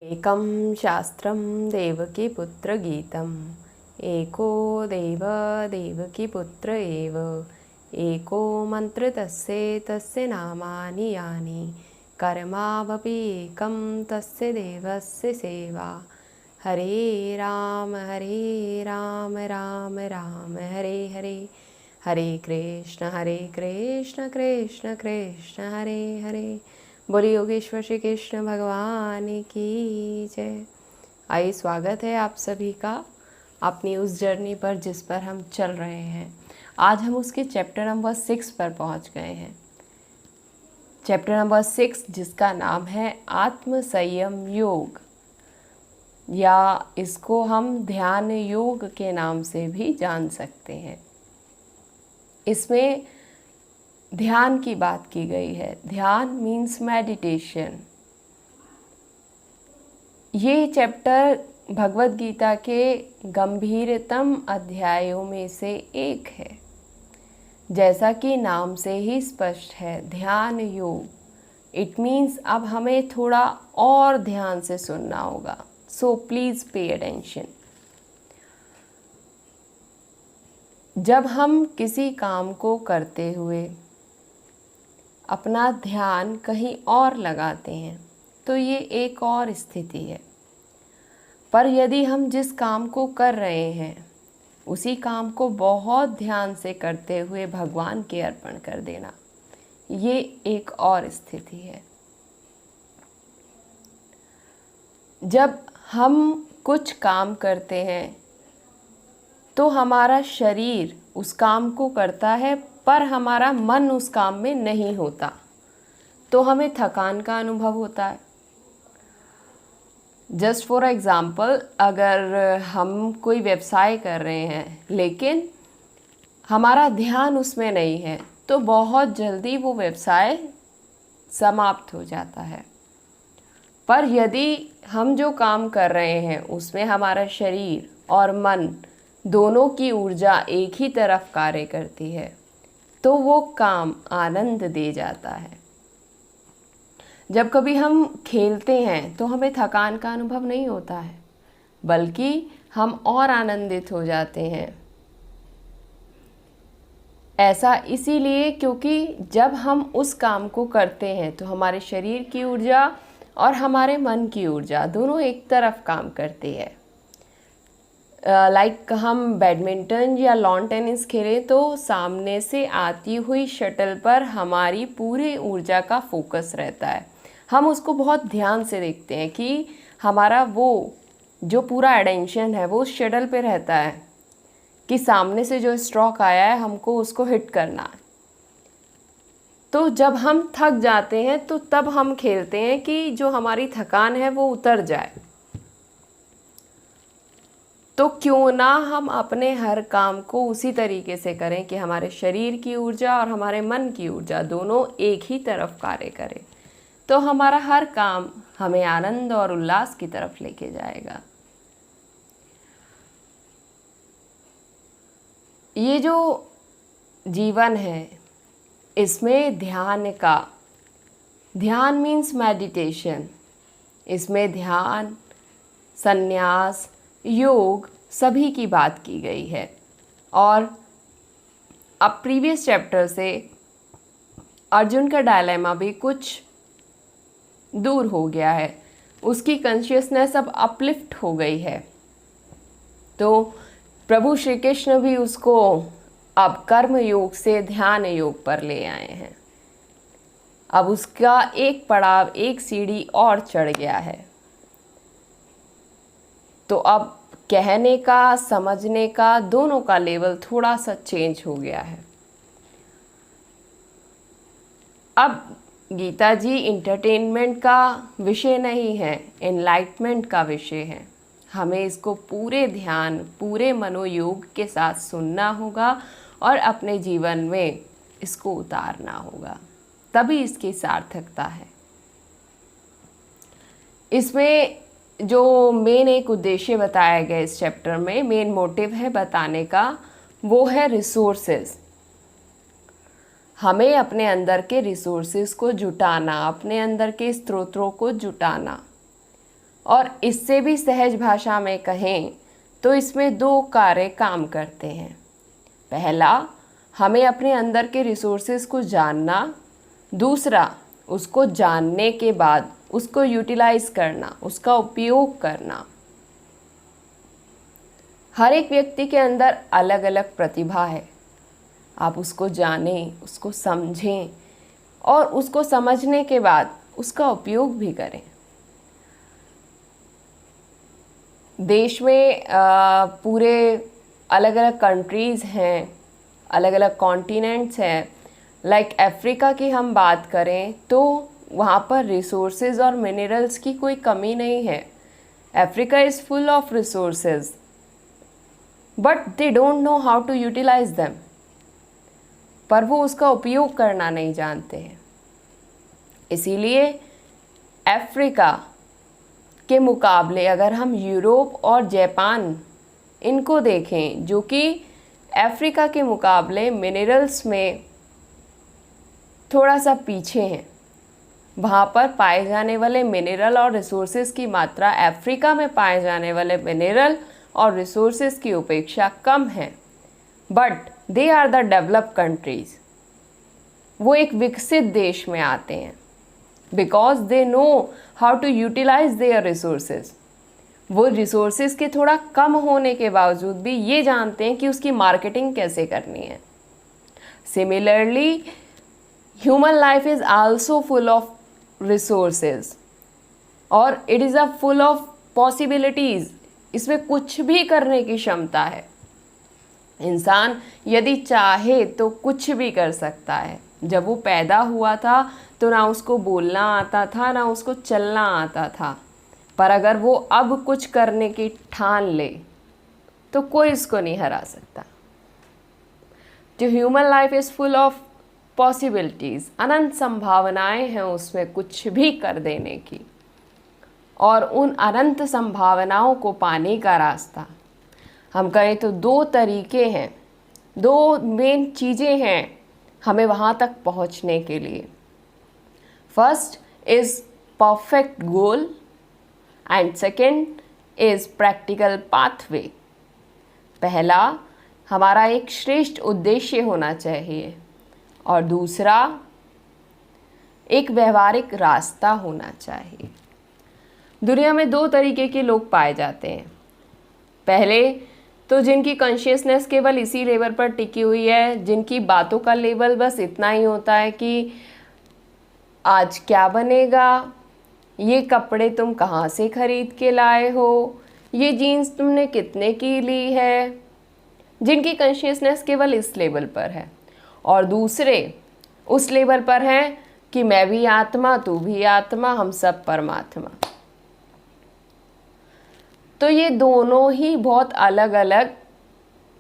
एकं शास्त्रं देवकीपुत्रगीतम् एको देव देवकीपुत्र एव एको मन्त्र तस्य नामानि यानि कर्मावपि एकं तस्य देवस्य सेवा। हरे राम राम राम हरे हरे, हरे कृष्ण कृष्ण कृष्ण हरे हरे। बोलिए योगेश्वर श्री कृष्ण भगवान की जय। आइए, स्वागत है आप सभी का अपनी उस जर्नी पर जिस पर हम चल रहे हैं। आज हम उसके चैप्टर नंबर 6 पर पहुंच गए हैं। चैप्टर नंबर 6 जिसका नाम है आत्म संयम योग, या इसको हम ध्यान योग के नाम से भी जान सकते हैं। इसमें ध्यान की बात की गई है। ध्यान मीन्स मेडिटेशन। ये चैप्टर भगवत गीता के गंभीरतम अध्यायों में से एक है। जैसा कि नाम से ही स्पष्ट है, ध्यान योग। इट मीन्स अब हमें थोड़ा और ध्यान से सुनना होगा। So please pay attention. जब हम किसी काम को करते हुए अपना ध्यान कहीं और लगाते हैं तो ये एक और स्थिति है। पर यदि हम जिस काम को कर रहे हैं उसी काम को बहुत ध्यान से करते हुए भगवान के अर्पण कर देना, ये एक और स्थिति है। जब हम कुछ काम करते हैं तो हमारा शरीर उस काम को करता है, पर हमारा मन उस काम में नहीं होता, तो हमें थकान का अनुभव होता है। जस्ट फॉर एग्ज़ाम्पल, अगर हम कोई व्यवसाय कर रहे हैं लेकिन हमारा ध्यान उसमें नहीं है तो बहुत जल्दी वो व्यवसाय समाप्त हो जाता है। पर यदि हम जो काम कर रहे हैं उसमें हमारा शरीर और मन दोनों की ऊर्जा एक ही तरफ कार्य करती है तो वो काम आनंद दे जाता है। जब कभी हम खेलते हैं तो हमें थकान का अनुभव नहीं होता है, बल्कि हम और आनंदित हो जाते हैं। ऐसा इसीलिए क्योंकि जब हम उस काम को करते हैं तो हमारे शरीर की ऊर्जा और हमारे मन की ऊर्जा दोनों एक तरफ काम करती है। लाइक हम बैडमिंटन या लॉन टेनिस खेलें तो सामने से आती हुई शटल पर हमारी पूरी ऊर्जा का फोकस रहता है। हम उसको बहुत ध्यान से देखते हैं कि हमारा वो जो पूरा अटेंशन है वो उस शटल पे रहता है कि सामने से जो स्ट्रोक आया है हमको उसको हिट करना है। तो जब हम थक जाते हैं तो तब हम खेलते हैं कि जो हमारी थकान है वो उतर जाए। तो क्यों ना हम अपने हर काम को उसी तरीके से करें कि हमारे शरीर की ऊर्जा और हमारे मन की ऊर्जा दोनों एक ही तरफ कार्य करें, तो हमारा हर काम हमें आनंद और उल्लास की तरफ लेके जाएगा। ये जो जीवन है इसमें ध्यान मीन्स मेडिटेशन। इसमें ध्यान, संन्यास, योग सभी की बात की गई है। और अब प्रीवियस चैप्टर से अर्जुन का डायलेमा भी कुछ दूर हो गया है, उसकी कॉन्शियसनेस अब अपलिफ्ट हो गई है। तो प्रभु श्री कृष्ण भी उसको अब कर्म योग से ध्यान योग पर ले आए हैं। अब उसका एक पड़ाव, एक सीढ़ी और चढ़ गया है। तो अब कहने का, समझने का, दोनों का लेवल थोड़ा सा चेंज हो गया है। अब गीता जी इंटरटेनमेंट का विषय नहीं है, एनलाइटमेंट का विषय है। हमें इसको पूरे ध्यान, पूरे मनोयोग के साथ सुनना होगा और अपने जीवन में इसको उतारना होगा, तभी इसकी सार्थकता है। इसमें जो मेन एक उद्देश्य बताया गया इस चैप्टर में, मेन मोटिव है बताने का, वो है रिसोर्सेज। हमें अपने अंदर के रिसोर्सेज को जुटाना, अपने अंदर के स्रोतों को जुटाना। और इससे भी सहज भाषा में कहें तो इसमें दो कार्य काम करते हैं। पहला, हमें अपने अंदर के रिसोर्सेज को जानना, दूसरा उसको जानने के बाद उसको यूटिलाइज करना, उसका उपयोग करना। हर एक व्यक्ति के अंदर अलग अलग प्रतिभा है, आप उसको जानें, उसको समझें और उसको समझने के बाद उसका उपयोग भी करें। देश में पूरे अलग अलग कंट्रीज़ हैं, अलग अलग कॉन्टिनेंट्स हैं। लाइक अफ्रीका की हम बात करें तो वहाँ पर रिसोर्सेज और मिनरल्स की कोई कमी नहीं है। Africa is full of resources but they don't know how to utilize them, पर वो उसका उपयोग करना नहीं जानते हैं। इसीलिए अफ्रीका के मुकाबले अगर हम यूरोप और जापान इनको देखें, जो कि अफ्रीका के मुकाबले मिनरल्स में थोड़ा सा पीछे हैं, वहाँ पर पाए जाने वाले मिनरल और रिसोर्सेज की मात्रा अफ्रीका में पाए जाने वाले मिनरल और रिसोर्सेज की अपेक्षा कम है। But they are the developed countries, वो एक विकसित देश में आते हैं because they know how to utilize their resources. वो रिसोर्सेज के थोड़ा कम होने के बावजूद भी ये जानते हैं कि उसकी मार्केटिंग कैसे करनी है। Similarly human life is also full of resources और it is a full of possibilities. इसमें कुछ भी करने की क्षमता है। इंसान यदि चाहे तो कुछ भी कर सकता है। जब वो पैदा हुआ था तो ना उसको बोलना आता था, ना उसको चलना आता था, पर अगर वो अब कुछ करने की ठान ले तो कोई इसको नहीं हरा सकता। जो human life is full of possibilities, अनंत संभावनाएं हैं उसमें कुछ भी कर देने की। और उन अनंत संभावनाओं को पाने का रास्ता हम कहें तो दो तरीके हैं, दो मेन चीज़ें हैं हमें वहाँ तक पहुँचने के लिए। First is perfect goal and second is practical pathway. पहला, हमारा एक श्रेष्ठ उद्देश्य होना चाहिए और दूसरा एक व्यवहारिक रास्ता होना चाहिए। दुनिया में दो तरीके के लोग पाए जाते हैं। पहले तो जिनकी कॉन्शियसनेस केवल इसी लेवल पर टिकी हुई है, जिनकी बातों का लेवल बस इतना ही होता है कि आज क्या बनेगा, ये कपड़े तुम कहाँ से खरीद के लाए हो, ये जीन्स तुमने कितने की ली है, जिनकी कॉन्शियसनेस केवल इस लेवल पर है। और दूसरे उस लेवल पर हैं कि मैं भी आत्मा, तू भी आत्मा, हम सब परमात्मा। तो ये दोनों ही बहुत अलग अलग,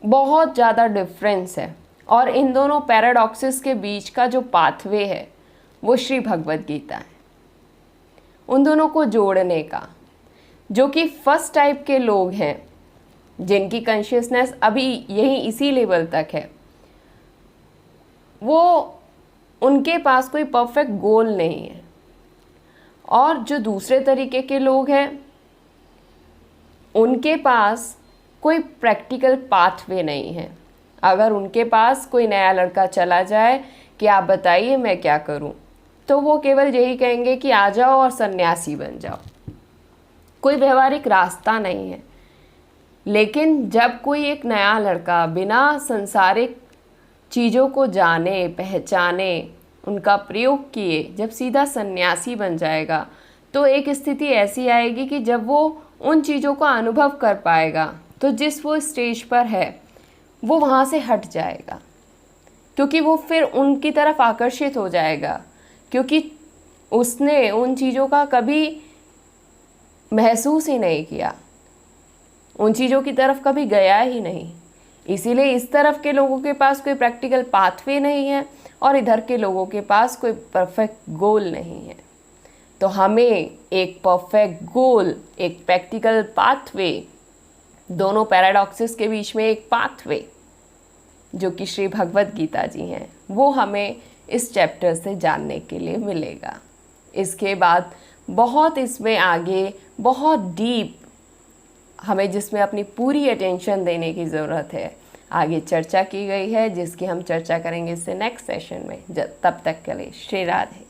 बहुत ज़्यादा डिफरेंस है। और इन दोनों पैराडॉक्सेस के बीच का जो पाथवे है वो श्री भगवद गीता है। उन दोनों को जोड़ने का, जो कि फर्स्ट टाइप के लोग हैं जिनकी कॉन्शियसनेस अभी यही इसी लेवल तक है, वो उनके पास कोई परफेक्ट गोल नहीं है। और जो दूसरे तरीके के लोग हैं उनके पास कोई प्रैक्टिकल पाथवे नहीं है। अगर उनके पास कोई नया लड़का चला जाए कि आप बताइए मैं क्या करूं, तो वो केवल यही कहेंगे कि आ जाओ और सन्यासी बन जाओ। कोई व्यवहारिक रास्ता नहीं है। लेकिन जब कोई एक नया लड़का बिना संसारिक चीज़ों को जाने, पहचाने, उनका प्रयोग किए जब सीधा सन्यासी बन जाएगा, तो एक स्थिति ऐसी आएगी कि जब वो उन चीज़ों का अनुभव कर पाएगा तो जिस वो स्टेज पर है वो वहाँ से हट जाएगा, क्योंकि वो फिर उनकी तरफ आकर्षित हो जाएगा, क्योंकि उसने उन चीज़ों का कभी महसूस ही नहीं किया, उन चीज़ों की तरफ कभी गया ही नहीं। इसीलिए इस तरफ के लोगों के पास कोई प्रैक्टिकल पाथवे नहीं है और इधर के लोगों के पास कोई परफेक्ट गोल नहीं है। तो हमें एक परफेक्ट गोल, एक प्रैक्टिकल पाथवे, दोनों पैराडॉक्सेस के बीच में एक पाथवे जो कि श्री भगवद गीता जी हैं, वो हमें इस चैप्टर से जानने के लिए मिलेगा। इसके बाद बहुत इसमें आगे बहुत डीप, हमें जिसमें अपनी पूरी अटेंशन देने की ज़रूरत है, आगे चर्चा की गई है, जिसकी हम चर्चा करेंगे इससे नेक्स्ट सेशन में। तब तक के लिए श्री राधे।